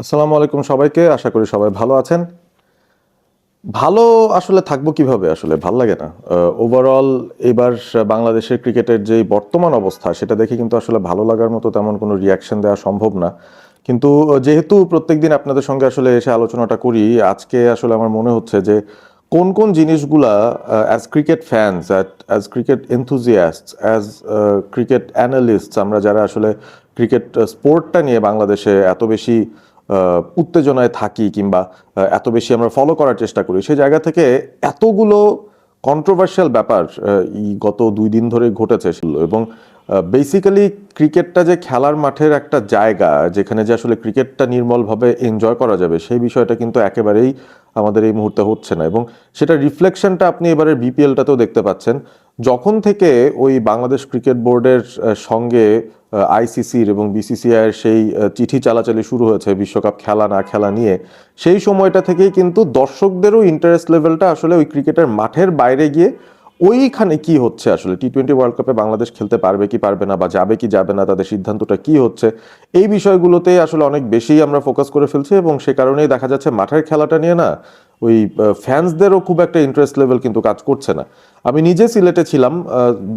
আসসালামু আলাইকুম সবাইকে। আশা করি সবাই ভালো আছেন। ভালো আসলে থাকবো কিভাবে, আসলে ভাল লাগে না। ওভারঅল এবার বাংলাদেশের ক্রিকেটের যে বর্তমান অবস্থা সেটা দেখে কিন্তু আসলে ভালো লাগার মতো তেমন কোনো রিয়াকশন দেওয়া সম্ভব না। কিন্তু যেহেতু প্রত্যেকদিন আপনাদের সঙ্গে আসলে এসে আলোচনাটা করি, আজকে আসলে আমার মনে হচ্ছে যে কোন কোন জিনিসগুলা as cricket fans, as cricket enthusiast, as cricket analyst, আমরা যারা আসলে ক্রিকেট স্পোর্টটা নিয়ে বাংলাদেশে এত বেশি উত্তেজনায় থাকি কিংবা এত বেশি আমরা ফলো করার চেষ্টা করি, সেই জায়গা থেকে এতগুলো কন্ট্রোভার্সিয়াল ব্যাপার এই গত 2 দিন ধরে ঘটেছে। এবং বেসিক্যালি ক্রিকেটটা যে খেলার মাঠের একটা জায়গা যেখানে যে আসলে ক্রিকেটটা নির্মলভাবে এনজয় করা যাবে, সেই বিষয়টা কিন্তু একেবারেই আমাদের এই মুহূর্তে হচ্ছে না। এবং সেটা রিফ্লেকশনটা আপনি এবারের বিপিএলটাতেও দেখতে পাচ্ছেন। যখন থেকে ওই বাংলাদেশ ক্রিকেট বোর্ডের সঙ্গে আইসিসির এবং বিসিসিআইয়ের সেই চিঠি চালাচালি শুরু হয়েছে বিশ্বকাপ খেলা না খেলা নিয়ে, সেই সময়টা থেকেই কিন্তু দর্শকদেরও ইন্টারেস্ট লেভেলটা আসলে ওই ক্রিকেটের মাঠের বাইরে গিয়ে ওইখানে কি হচ্ছে, আসলে টি-20 ওয়ার্ল্ড কাপে বাংলাদেশ খেলতে পারবে কি পারবে না, বা যাবে কি যাবে না, তাদের সিদ্ধান্তটা কি হচ্ছে, এই বিষয়গুলোতে আসলে অনেক বেশি আমরা ফোকাস করে ফেলছি। এবং সে কারণেই দেখা যাচ্ছে মাঠের খেলাটা নিয়ে না ওই ফ্যান্সদেরও খুব একটা ইন্টারেস্ট লেভেল কিন্তু কাজ করছে না। আমি নিজে সিলেটে ছিলাম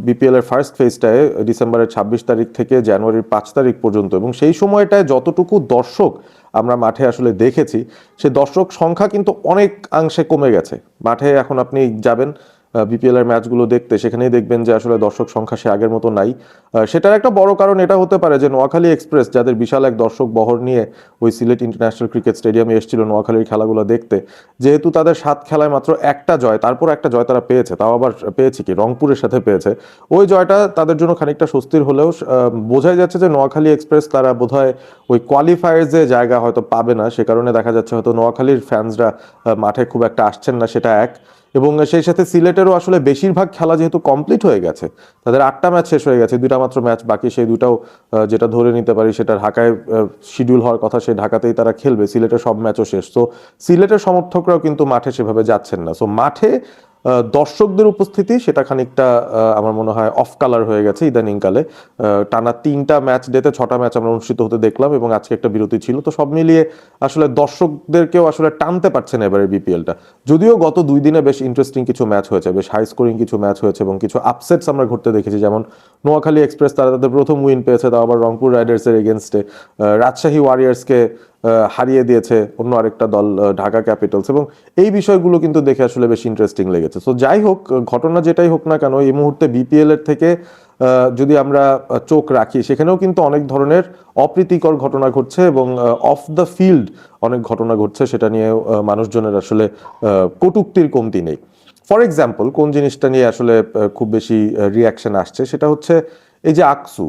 বিপিএল এর ফার্স্ট ফেজটায়, ডিসেম্বরের 26 তারিখ থেকে জানুয়ারির 5 তারিখ পর্যন্ত, এবং সেই সময়টায় যতটুকু দর্শক আমরা মাঠে আসলে দেখেছি, সে দর্শক সংখ্যা কিন্তু অনেকাংশে কমে গেছে। মাঠে এখন আপনি যাবেন বিপিএল এর ম্যাচগুলো দেখতে, সেখানেই দেখবেন যে আসলে দর্শক সংখ্যা সে আগের মতো নাই। সেটার একটা বড় কারণ এটা হতে পারে যে নোয়াখালী এক্সপ্রেস, যাদের বিশাল এক দর্শক বহর নিয়ে ওই সিলেট ইন্টারন্যাশনাল ক্রিকেট স্টেডিয়ামে এসেছিল নোয়াখালীর খেলাগুলো দেখতে, যেহেতু তাদের 7 খেলায় মাত্র একটা জয়, তারপর একটা জয় তারা পেয়েছে, তাও আবার পেয়েছে কি রংপুরের সাথে পেয়েছে, ওই জয়টা তাদের জন্য খানিকটা স্বস্তির হলেও বোঝাই যাচ্ছে যে নোয়াখালী এক্সপ্রেস তারা বোধহয় ওই কোয়ালিফায়ার যে জায়গা হয়তো পাবে না, সে কারণে দেখা যাচ্ছে হয়তো নোয়াখালীর ফ্যান্সরা মাঠে খুব একটা আসছেন না, সেটা এক। এবং সেই সাথে সিলেটেরও আসলে বেশিরভাগ খেলা যেহেতু কমপ্লিট হয়ে গেছে, তাদের 8টা ম্যাচ শেষ হয়ে গেছে, 2টা মাত্র ম্যাচ বাকি, সেই দুটাও যেটা ধরে নিতে পারি সেটা ঢাকায় শিডিউল হওয়ার কথা, সেই ঢাকাতেই তারা খেলবে। সিলেটের সব ম্যাচও শেষ, তো সিলেটের সমর্থকরাও কিন্তু মাঠে সেভাবে যাচ্ছেন না। সো মাঠে দর্শকদের উপস্থিতি সেটা খানিকটা আমার মনে হয় অফ কালার হয়ে গেছে ইদানিংকালে। টানা 3টা ম্যাচ ডেতে 6টা ম্যাচ আমরা অনুষ্ঠিত হতে দেখলাম, এবং আজকে একটা বিরতি ছিল। তো সব মিলিয়ে আসলে দর্শকদেরকেও আসলে টানতে পারছে না এবারে বিপিএলটা। যদিও গত 2 দিনে বেশ ইন্টারেস্টিং কিছু ম্যাচ হয়েছে, বেশ হাই স্কোরিং কিছু ম্যাচ হয়েছে, এবং কিছু আপসেটস আমরা ঘটতে দেখেছি। যেমন নোয়াখালী এক্সপ্রেস তারা তাদের প্রথম উইন পেয়েছে, তাও আবার রংপুর রাইডার্সের এগেনস্টে। রাজশাহী ওয়ারিয়ার্সকে হারিয়ে দিয়েছে অন্য আরেকটা দল, ঢাকা ক্যাপিটালস। এবং এই বিষয়গুলো কিন্তু দেখে আসলে বেশ ইন্টারেস্টিং লেগেছে। সো যাই হোক, ঘটনা যেটাই হোক না কেন, এই মুহূর্তে বিপিএল এর থেকে যদি আমরা চোখ রাখি, সেখানেও কিন্তু অনেক ধরনের অপ্রীতিকর ঘটনা ঘটছে, এবং অফ দ্য ফিল্ড অনেক ঘটনা ঘটছে, সেটা নিয়ে মানুষজনের আসলে কটূক্তির কমতি নেই। ফর এক্সাম্পল, কোন জিনিসটা নিয়ে আসলে খুব বেশি রিয়াকশন আসছে, সেটা হচ্ছে এই যে আকসু,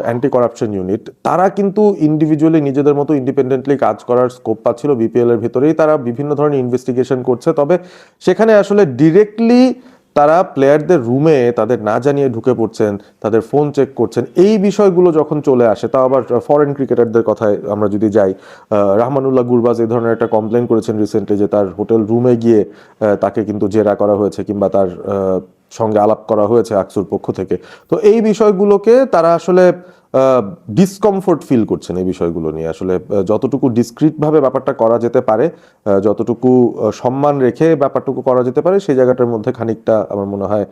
অ্যান্টি করাপশন ইউনিট, তারা কিন্তু ইন্ডিভিজুয়ালি নিজেদের মতো ইন্ডিপেন্ডেন্টলি কাজ করার স্কোপ পাচ্ছিল। বিপিএল এর ভেতরেই তারা বিভিন্ন ধরনের ইনভেস্টিগেশন করছে, তবে সেখানে আসলে ডিরেক্টলি তারা প্লেয়ারদের রুমে তাদের না জানিয়ে ঢুকে পড়ছেন, তাদের ফোন চেক করছেন। এই বিষয়গুলো যখন চলে আসে, তাও আবার ফরেন ক্রিকেটারদের কথায় আমরা যদি যাই, রহমানুল্লাহ গুরবাজ এই ধরনের একটা কমপ্লেন করেছেন রিসেন্টলি, যে তার হোটেল রুমে গিয়ে তাকে কিন্তু জেরা করা হয়েছে, কিংবা তার সঙ্গে আলাপ করা হয়েছে আকসুর পক্ষ থেকে। তো এই বিষয়গুলোকে তারা আসলে ডিসকমফোর্ট ফিল করছেন এই বিষয়গুলো নিয়ে। আসলে যতটুকু ডিসক্রিটভাবে ব্যাপারটা করা যেতে পারে, যতটুকু সম্মান রেখে ব্যাপারটুকু করা যেতে পারে, সেই জায়গাটার মধ্যে খানিকটা আমার মনে হয়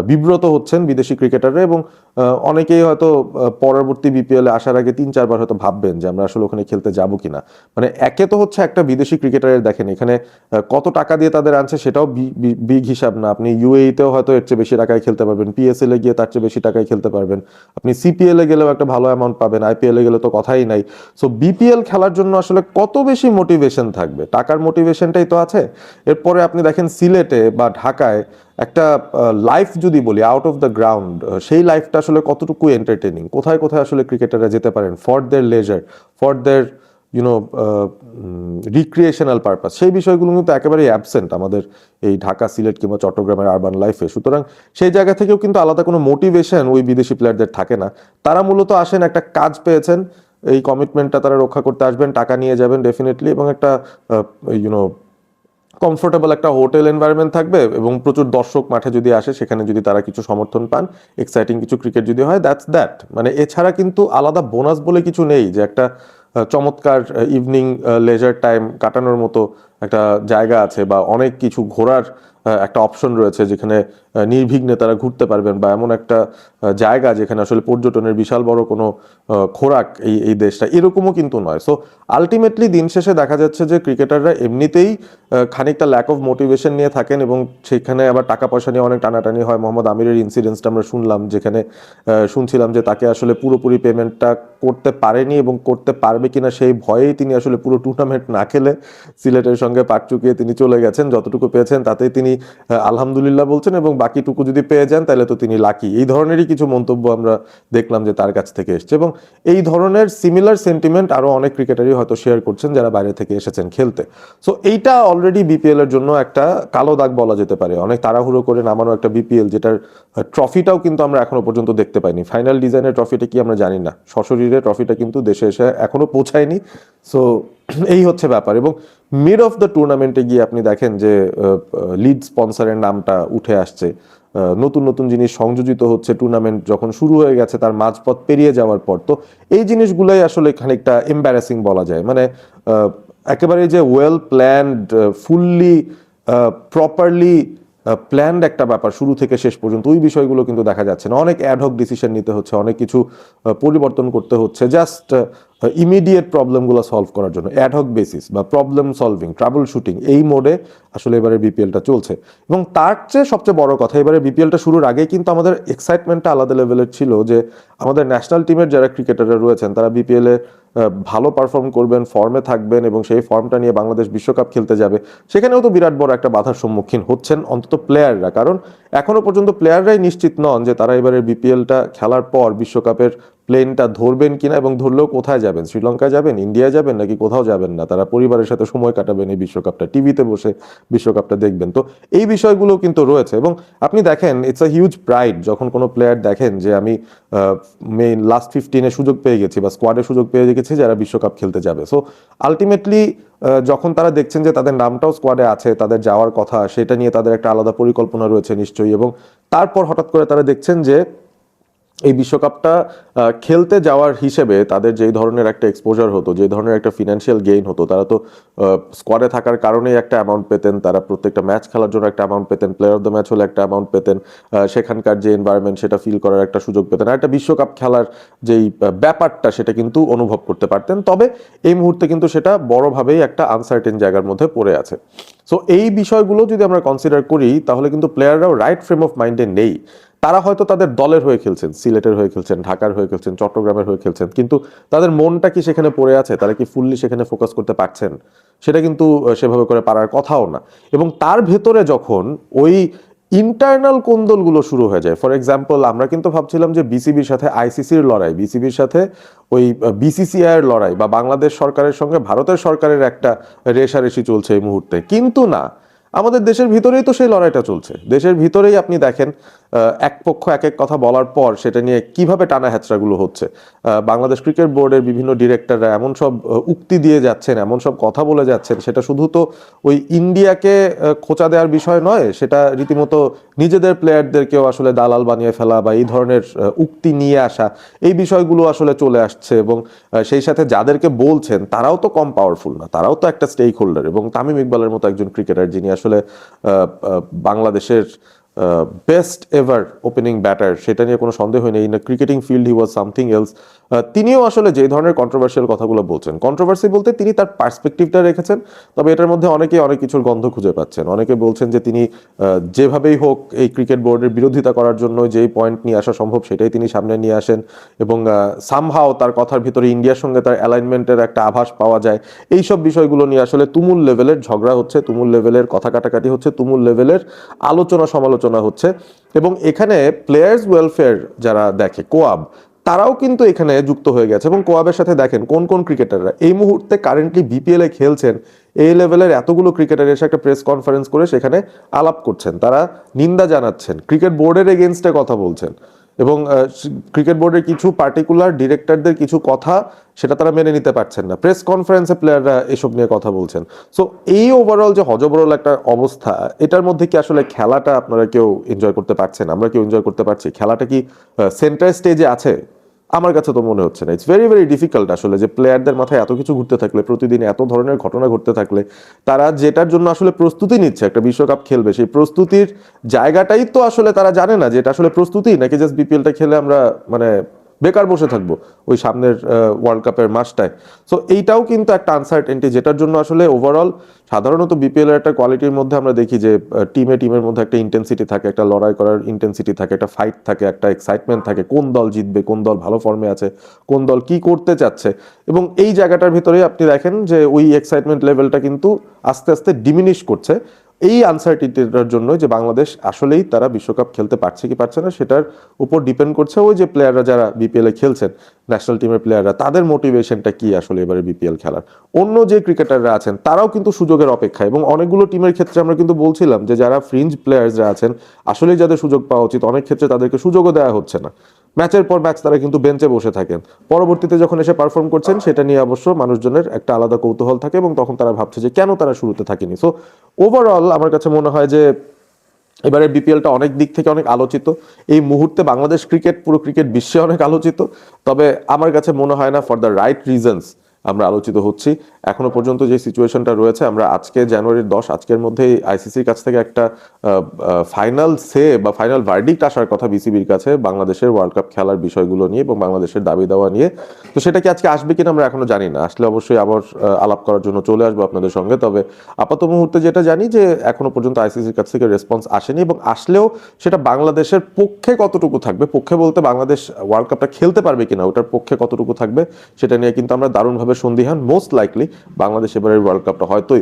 বিব্রত হচ্ছেন বিদেশি ক্রিকেটাররা। এবং অনেকেই হয়তো পরবর্তী বিপিএল এ আসার আগে 3-4 বার হয়তো ভাববেন যে আমরা আসলে ওখানে খেলতে যাব কিনা। মানে একে তো হচ্ছে একটা বিদেশি ক্রিকেটারের, দেখেন এখানে কত টাকা দিয়ে তাদের আনছে সেটাও বিগ হিসাব না। আপনি ইউএইতেও হয়তো এর চেয়ে বেশি টাকায় খেলতে পারবেন, পিএসএল এ গিয়ে তার চেয়ে বেশি টাকায় খেলতে পারবেন, আপনি সিপিএল এ গেলেও একটা ভালো অ্যামাউন্ট পাবেন, আইপিএল এ গেলে তো কথাই নাই। সো বিপিএল খেলার জন্য আসলে কত বেশি মোটিভেশন থাকবে, টাকার মোটিভেশনটাই তো আছে। এরপরে আপনি দেখেন সিলেটে বা ঢাকায় একটা লাইফ যদি বলি আউট অফ দ্য গ্রাউন্ড, সেই লাইফটা আসলে কতটুকু এন্টারটেনিং, কোথায় কোথায় আসলে ক্রিকেটাররা যেতে পারেন for their leisure, for their you know recreational purpose, সেই বিষয়গুলো কিন্তু একেবারেই অ্যাবসেন্ট আমাদের এই ঢাকা, সিলেট কিংবা চট্টগ্রামের আরবান লাইফে। সুতরাং সেই জায়গা থেকেও কিন্তু আলাদা কোনো মোটিভেশন ওই বিদেশি প্লেয়ারদের থাকে না। তারা মূলত আসেন, একটা কাজ পেয়েছেন, এই কমিটমেন্টটা তারা রক্ষা করতে আসবেন, টাকা নিয়ে যাবেন ডেফিনেটলি, এবং একটা ইউনো কমফোর্টেবল একটা হোটেল এনভায়রনমেন্ট থাকবে, এবং প্রচুর দর্শক মাঠে যদি আসে, সেখানে যদি তারা কিছু সমর্থন পান, এক্সাইটিং কিছু ক্রিকেট যদি হয়, দ্যাটস দ্যাট। মানে এছাড়া কিন্তু আলাদা বোনাস বলে কিছু নেই যে একটা চমৎকার ইভিনিং লেজার টাইম কাটানোর মতো একটা জায়গা আছে, বা অনেক কিছু ঘোরার একটা অপশন রয়েছে যেখানে নির্বিঘ্নে তারা ঘুরতে পারবেন, বা এমন একটা জায়গা যেখানে আসলে পর্যটনের বিশাল বড় কোনো খোরাক এই দেশটা, এরকমও কিন্তু নয়। সো আলটিমেটলি দিন শেষে দেখা যাচ্ছে যে ক্রিকেটাররা এমনিতেই খানিকটা ল্যাক অফ মোটিভেশন নিয়ে থাকেন, এবং সেখানে আবার টাকা পয়সা নিয়ে অনেক টানাটানি হয়। মোহাম্মদ আমিরের ইনসিডেন্সটা আমরা শুনলাম, যেখানে শুনছিলাম যে তাকে আসলে পুরোপুরি পেমেন্টটা করতে পারেনি, এবং করতে পারবে কিনা সেই ভয়েই তিনি আসলে পুরো টুর্নামেন্ট না খেলে সিলেটের সঙ্গে পাট চুকিয়ে তিনি চলে গেছেন। যতটুকু পেয়েছেন তাতেই তিনি আলহামদুলিল্লাহ বলছেন, এবং বাকিটুকু যদি পেয়ে যান তাহলে তো তিনি লাকি। এই ধরনেরই কিছু মন্তব্য আমরা দেখলাম যে তার কাছ থেকে এসছে, এবং এই ধরনের সিমিলার সেন্টিমেন্ট আরও অনেক ক্রিকেটারই হয়তো শেয়ার করছেন যারা বাইরে থেকে এসেছেন খেলতে। সো এইটা অলরেডি বিপিএল এর জন্য একটা কালো দাগ বলা যেতে পারে। অনেক তাড়াহুড়ো করে নামানো একটা বিপিএল, যেটার ট্রফিটাও কিন্তু আমরা এখনো পর্যন্ত দেখতে পাইনি। ফাইনাল ডিজাইনের ট্রফিটা কি আমরা জানি না, সশরীরে ট্রফিটা কিন্তু দেশে এসে এখনো পৌঁছায়নি। সো এই হচ্ছে ব্যাপার। এবং মিড অফ দ্য টুর্নামেন্টে গিয়ে আপনি দেখেন যে লিড স্পন্সরের নামটা উঠে আসছে, নতুন নতুন জিনিস সংযোজিত হচ্ছে টুর্নামেন্ট যখন শুরু হয়ে গেছে তার মাঝপথ পেরিয়ে যাওয়ার পর। তো এই জিনিসগুলোই আসলে খানিকটা এম্বারাসিং বলা যায়। মানে একেবারে যে well planned, fully properly planned একটা ব্যাপার শুরু থেকে শেষ পর্যন্ত, ওই বিষয়গুলো কিন্তু দেখা যাচ্ছে না। অনেক অ্যাডহক ডিসিশন নিতে হচ্ছে, অনেক কিছু পরিবর্তন করতে হচ্ছে জাস্ট ইমিডিয়েট প্রবলেমগুলো সলভ করার জন্য। অ্যাডহক বেসিস বা প্রবলেম সলভিং, ট্রাবল শুটিং, এই মোডে আসলে এবারে বিপিএলটা চলছে। এবং তার চেয়ে সবচেয়ে বড় কথা, এবারে বিপিএলটা শুরুর আগেই কিন্তু আমাদের এক্সাইটমেন্টটা আলাদা লেভেলের ছিল যে আমাদের ন্যাশনাল টিমের যারা ক্রিকেটাররা রয়েছেন তারা বিপিএলে ভালো পারফর্ম করবেন, ফর্মে থাকবেন, এবং সেই ফর্মটা নিয়ে বাংলাদেশ বিশ্বকাপ খেলতে যাবে। সেখানেও তো বিরাট বড় একটা বাধার সম্মুখীন হচ্ছেন অন্তত প্লেয়াররা, কারণ এখনো পর্যন্ত প্লেয়াররাই নিশ্চিত নন যে তারা এবারে বিপিএলটা খেলার পর বিশ্বকাপের প্লেনটা ধরবেন কিনা, এবং ধরলেও কোথায় যাবেন, শ্রীলঙ্কায় যাবেন, ইন্ডিয়ায় যাবেন, নাকি কোথাও যাবেন না। তারা পরিবারের সাথে সময় কাটাবেন, এই বিশ্বকাপটা টিভিতে বসে বিশ্বকাপটা দেখবেন। তো এই বিষয়গুলো কিন্তু রয়েছে। এবং আপনি দেখেন ইটস আ হিউজ প্রাইড যখন কোনো প্লেয়ার দেখেন যে আমি মেইন লাস্ট 15-এ সুযোগ পেয়ে গেছি বা স্কোয়াডে সুযোগ পেয়ে গেছি যারা বিশ্বকাপ খেলতে যাবে। সো আলটিমেটলি যখন তারা দেখছেন যে তাদের নামটাও স্কোয়াডে আছে, তাদের যাওয়ার কথা, সেটা নিয়ে তাদের একটা আলাদা পরিকল্পনা রয়েছে নিশ্চয়ই। এবং তারপর হঠাৎ করে তারা দেখছেন যে এই বিশ্বকাপটা খেলতে যাওয়ার হিসেবে তাদের যেই ধরনের একটা এক্সপোজার হতো, যে ধরনের একটা ফিনান্সিয়াল গেইন হতো, তারা তো স্কোয়াডে থাকার কারণেই একটা অ্যামাউন্ট পেতেন, তারা প্রত্যেকটা ম্যাচ খেলার জন্য একটা অ্যামাউন্ট পেতেন, প্লেয়ার অফ দ্য ম্যাচ হলে একটা অ্যামাউন্ট পেতেন, সেখানকার যে এনভায়রনমেন্ট সেটা ফিল করার একটা সুযোগ পেতেন, আর একটা বিশ্বকাপ খেলার যেই ব্যাপারটা সেটা কিন্তু অনুভব করতে পারতেন। তবে এই মুহূর্তে কিন্তু সেটা বড়ভাবেই একটা আনসার্টেন জায়গার মধ্যে পড়ে আছে। সো এই বিষয়গুলো যদি আমরা কনসিডার করি তাহলে কিন্তু প্লেয়াররাও রাইট ফ্রেম অফ মাইন্ডে নেই। তারা হয়তো তাদের দলের হয়ে খেলছেন, সিলেটের হয়ে খেলছেন, ঢাকার হয়ে খেলছেন, চট্টগ্রামের হয়ে খেলছেন, কিন্তু তাদের মনটা কি সেখানে পড়ে আছে? তারা কি ফুললি সেখানে ফোকাস করতে পারছেন? সেটা কিন্তু সেভাবে করে পারার কথাও না। এবং তার ভেতরে যখন ওই ইন্টারনাল কোন্দলগুলো শুরু হয়ে যায়, ফর এক্সাম্পল আমরা কিন্তু ভাবছিলাম যে বিসিবির সাথে আইসিসির লড়াই, বিসিবির সাথে ওই বিসিসিআই এর লড়াই, বা বাংলাদেশ সরকারের সঙ্গে ভারতের সরকারের একটা রেষারেষি চলছে এই মুহূর্তে, কিন্তু না, আমাদের দেশের ভিতরেই তো সেই লড়াইটা চলছে। দেশের ভিতরেই আপনি দেখেন এক পক্ষ এক এক কথা বলার পর সেটা নিয়ে কিভাবে টানা হ্যাচড়াগুলো হচ্ছে। বাংলাদেশ ক্রিকেট বোর্ডের বিভিন্ন ডিরেক্টররা এমন সব উক্তি দিয়ে যাচ্ছেন, এমন সব কথা বলে যাচ্ছেন, সেটা শুধু তো ওই ইন্ডিয়াকে খোঁচা দেওয়ার বিষয় নয়, সেটা রীতিমতো নিজেদের প্লেয়ারদেরকেও আসলে দালাল বানিয়ে ফেলা বা এই ধরনের উক্তি নিয়ে আসা, এই বিষয়গুলো আসলে চলে আসছে। এবং সেই সাথে যাদেরকে বলছেন তারাও তো কম পাওয়ারফুল না, তারাও তো একটা স্টেক হোল্ডার। এবং তামিম ইকবালের মতো একজন ক্রিকেটার যিনি আসলে বাংলাদেশের বেস্ট এভার ওপেনিং ব্যাটার, সেটা নিয়ে কোনো সন্দেহ নেই। In cricketing field he was something else. তিনিও আসলে যে ধরনের কন্ট্রোভার্সিয়াল কথাগুলো বলছেন, কন্ট্রোভার্সি বলতে তিনি তার পার্সপেক্টিভটা রেখেছেন, তবে এটার মধ্যে অনেকেই অনেক কিছুর গন্ধ খুঁজে পাচ্ছেন। অনেকে বলছেন যে তিনি যেভাবেই হোক এই ক্রিকেট বোর্ডের বিরোধিতা করার জন্য যেই পয়েন্ট নিয়ে আসা সম্ভব সেটাই তিনি সামনে নিয়ে আসেন, এবং সামহাও তার কথার ভিতরে ইন্ডিয়ার সঙ্গে তার অ্যালাইনমেন্টের একটা আভাস পাওয়া যায়। এইসব বিষয়গুলো নিয়ে আসলে তুমুল লেভেলের ঝগড়া হচ্ছে, তুমুল লেভেলের কথা কাটাকাটি হচ্ছে, তুমুল লেভেলের আলোচনা সমালোচনা হচ্ছে। এবং এখানে প্লেয়ার্স ওয়েলফেয়ার যারা দেখে, কোয়াব, তারাও কিন্তু এখানে যুক্ত হয়ে গেছে। এবং কোয়াবের সাথে দেখেন কোন কোন ক্রিকেটাররা এই মুহূর্তে কারেন্টলি বিপিএল এ খেলছেন, এই লেভেলের এতগুলো ক্রিকেটার এসে একটা প্রেস কনফারেন্স করে সেখানে আলাপ করছেন, তারা নিন্দা জানাচ্ছেন, ক্রিকেট বোর্ডের এগেনস্টে কথা বলছেন, এবং ক্রিকেট বোর্ডের কিছু পার্টিকুলার ডিরেক্টরদের কিছু কথা সেটা তারা মেনে নিতে পারছেন না। প্রেস কনফারেন্সে প্লেয়াররা এসব নিয়ে কথা বলছেন। সো এই ওভারঅল যে হজবরল একটা অবস্থা, এটার মধ্যে কি আসলে খেলাটা আপনারা কেউ এনজয় করতে পারছেন? আমরা কেউ এনজয় করতে পারছি? খেলাটা কি সেন্টার স্টেজে আছে? আমার কাছে তো মনে হচ্ছে না। ইটস ভেরি ভেরি ডিফিকাল্ট আসলে, যে প্লেয়ারদের মাথায় এত কিছু ঘুরতে থাকলে, প্রতিদিন এত ধরনের ঘটনা ঘটতে থাকলে, তারা যেটার জন্য আসলে প্রস্তুতি নিচ্ছে, একটা বিশ্বকাপ খেলবে, সেই প্রস্তুতির জায়গাটাই তো আসলে তারা জানে না যে এটা আসলে প্রস্তুতি নাকি জাস্ট বিপিএলটা খেলে আমরা মানে বেকার বসে থাকবো ওই সামনের ওয়ার্ল্ড কাপের মাসটায়। সো এইটাও কিন্তু একটা আনসার্টেনটি, যেটার জন্য আসলে ওভারঅল সাধারণত বিপিএল এর একটা কোয়ালিটির মধ্যে আমরা দেখি যে টিমের মধ্যে একটা ইন্টেন্সিটি থাকে, একটা লড়াই করার ইন্টেন্সিটি থাকে, একটা ফাইট থাকে, একটা এক্সাইটমেন্ট থাকে, কোন দল জিতবে, কোন দল ভালো ফর্মে আছে, কোন দল কি করতে চাচ্ছে। এবং এই জায়গাটার ভিতরেই আপনি দেখেন যে ওই এক্সাইটমেন্ট লেভেলটা কিন্তু আস্তে আস্তে ডিমিনিশ করছে এই আনসার্টিনিটির জন্য, যে বাংলাদেশ আসলেই তারা বিশ্বকাপ খেলতে পারছে কি পারছে না সেটার উপর ডিপেন্ড করছে ওই যে প্লেয়াররা যারা বিপিএল এ খেলছেন, ন্যাশনাল টিমের প্লেয়াররা, তাদের মোটিভেশনটা কি আসলে এবারে বিপিএল খেলার। অন্য যে ক্রিকেটাররা আছেন তারাও কিন্তু সুযোগের অপেক্ষা, এবং অনেকগুলো টিমের ক্ষেত্রে আমরা কিন্তু বলছিলাম যে যারা ফ্রিঞ্জ প্লেয়ার্সরা আছেন, আসলেই যাদের সুযোগ পাওয়া উচিত, অনেক ক্ষেত্রে তাদেরকে সুযোগও দেওয়া হচ্ছে না। ম্যাচের পর ম্যাচ তারা কিন্তু বেঞ্চে বসে থাকেন, পরবর্তীতে যখন এসে পারফর্ম করছেন সেটা নিয়ে অবশ্য মানুষজনের একটা আলাদা কৌতূহল থাকে, এবং তখন তারা ভাবছে যে কেন তারা শুরুতে থাকেনি। সো ওভারঅল আমার কাছে মনে হয় যে এবারে বিপিএলটা অনেক দিক থেকে অনেক আলোচিত। এই মুহূর্তে বাংলাদেশ ক্রিকেট, পুরো ক্রিকেট বিশ্বে অনেক আলোচিত। তবে আমার কাছে মনে হয় না ফর দ্য রাইট রিজনস আমরা আলোচিত হচ্ছি। এখনো পর্যন্ত যে সিচুয়েশনটা রয়েছে, আমরা আজকে জানুয়ারির 10, আজকের মধ্যেই আইসিসির কাছ থেকে একটা ফাইনাল সে বা ফাইনাল ভার্ডিক্ট আসার কথা বিসিবির কাছে বাংলাদেশের ওয়ার্ল্ড কাপ খেলার বিষয়গুলো নিয়ে এবং বাংলাদেশের দাবি দাওয়া নিয়ে। তো সেটা কি আজকে আসবে কিনা আমরা এখনো জানি না, আসলে অবশ্যই আবার আলাপ করার জন্য চলে আসবো আপনাদের সঙ্গে। তবে আপাতত মুহূর্তে যেটা জানি যে এখনো পর্যন্ত আইসিসির কাছ থেকে রেসপন্স আসেনি, এবং আসলেও সেটা বাংলাদেশের পক্ষে কতটুকু থাকবে, পক্ষে বলতে বাংলাদেশ ওয়ার্ল্ড কাপটা খেলতে পারবে কিনা, ওটার পক্ষে কতটুকু থাকবে সেটা নিয়ে কিন্তু আমরা দারুণভাবে সন্দিহান। মোস্ট লাইকলি বাংলাদেশ এবারের ওয়ার্ল্ড কাপটা হয়তোই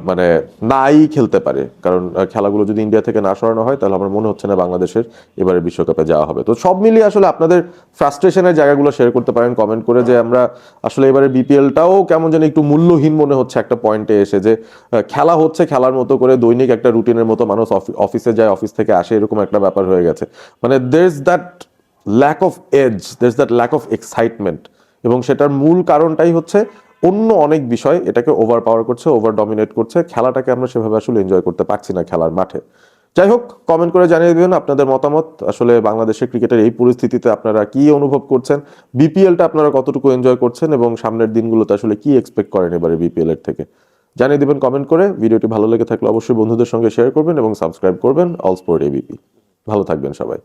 মানে নাই খেলতে পারে, কারণ খেলাগুলো যদি ইন্ডিয়া থেকে না সরানো হয় তাহলে আমার মনে হচ্ছে না বাংলাদেশের এবারের বিশ্বকাপে যাওয়া হবে। তো সব মিলিয়ে আসলে আপনাদের ফ্রাস্ট্রেশনের জায়গাগুলো শেয়ার করতে পারেন কমেন্ট করে, যে আমরা আসলে এবারে বিপিএলটাও কেমন যেন একটু মূল্যহীন মনে হচ্ছে একটা পয়েন্টে এসে, যে খেলা হচ্ছে খেলার মতো করে, দৈনিক একটা রুটিনের মতো মানুষ অফিসে যায়, অফিস থেকে আসে, এরকম একটা ব্যাপার হয়ে গেছে। মানে there is that lack of edge, there is that lack of excitement, এবং সেটার মূল কারণটাই হচ্ছে অন্য অনেক বিষয় এটাকে ওভার পাওয়ার করছে, ওভার ডমিনেট করছে। খেলাটাকে আমরা সেভাবে আসলে এনজয় করতে পারছি না খেলার মাঠে। যাই হোক, কমেন্ট করে জানিয়ে দিবেন আপনাদের মতামত, আসলে বাংলাদেশের ক্রিকেটের এই পরিস্থিতিতে আপনারা কি অনুভব করছেন, বিপিএলটা আপনারা কতটুকু এনজয় করছেন, এবং সামনের দিনগুলোতে আসলে কি এক্সপেক্ট করেন এবারে বিপিএল এর থেকে। জানিয়ে দিবেন কমেন্ট করে। ভিডিওটি ভালো লেগে থাকলে অবশ্যই বন্ধুদের সঙ্গে শেয়ার করবেন এবং সাবস্ক্রাইব করবেন অল স্পোর্ট এবিপি। ভালো থাকবেন সবাই।